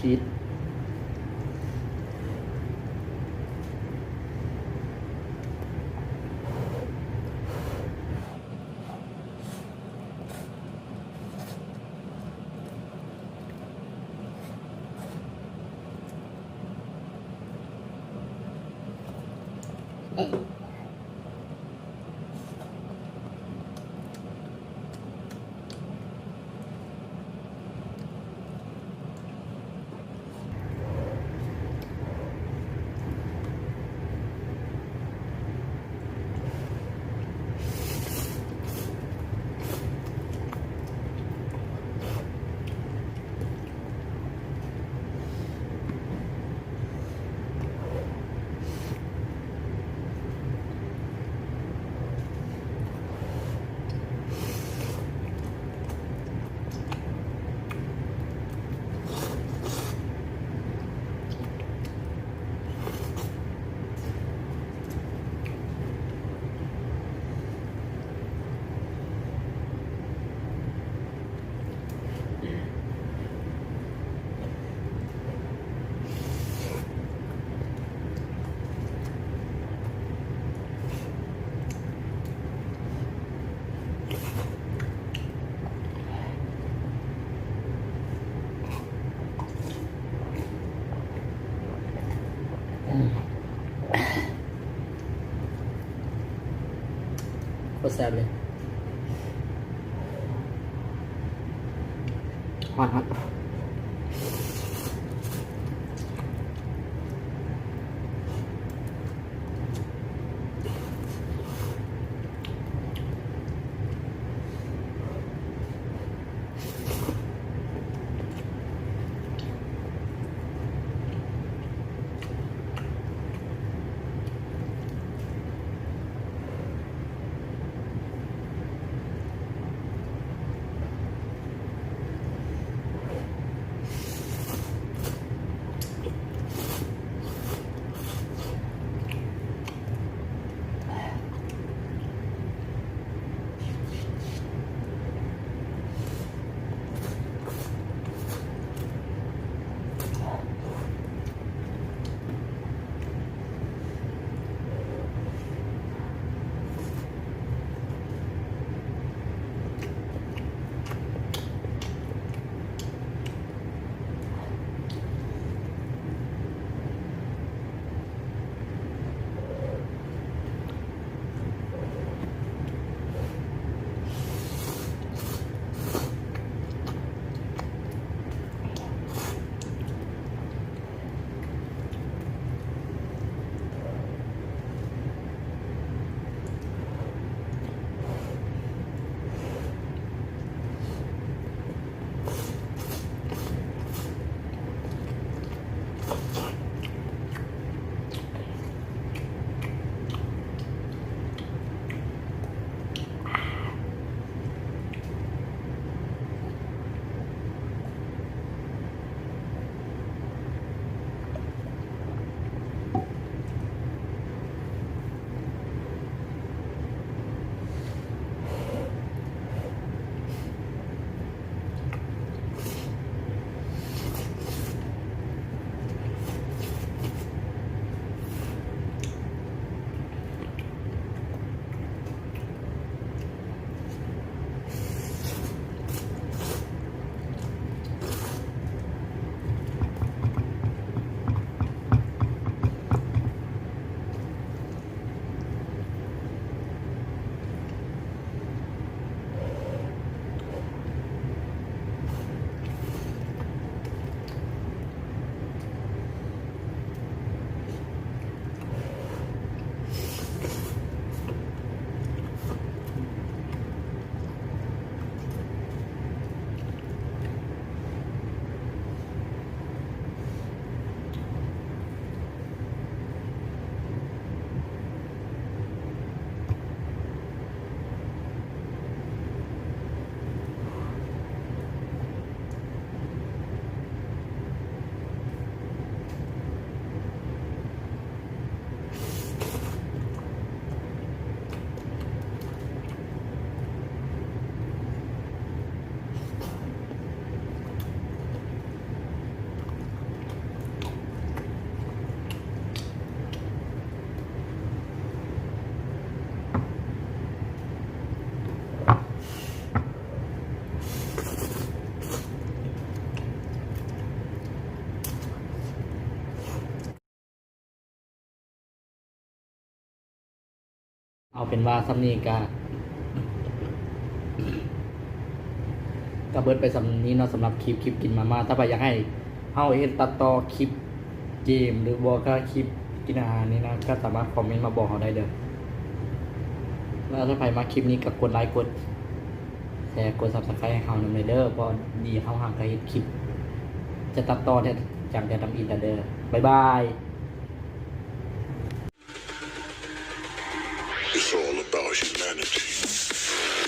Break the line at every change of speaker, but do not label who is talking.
ชีสโคตรแซ่บเลยหวานครับ เอาเป็นว่าซัมนี้ก็เบิดไปสำนี้เนาะสำหรับคลิปกินมาม่าถ้าไปอยากให้เฮาเฮ็ดตัดต่อคลิปเกมหรือบ่ก็คลิปกินอาหารนี่นะก็สามารถคอมเมนต์มาบอกเราได้เด้อแล้วถ้าใครมาคลิปนี้ก็กดไลค์กดแชร์กด Subscribe ให้เฮานำเด้อเพราะดีเฮาหางก็เฮ็ดคลิปจะตัดต่อแท้จังจะทำอีกเด้อบ๊ายบาย
It's all about humanity.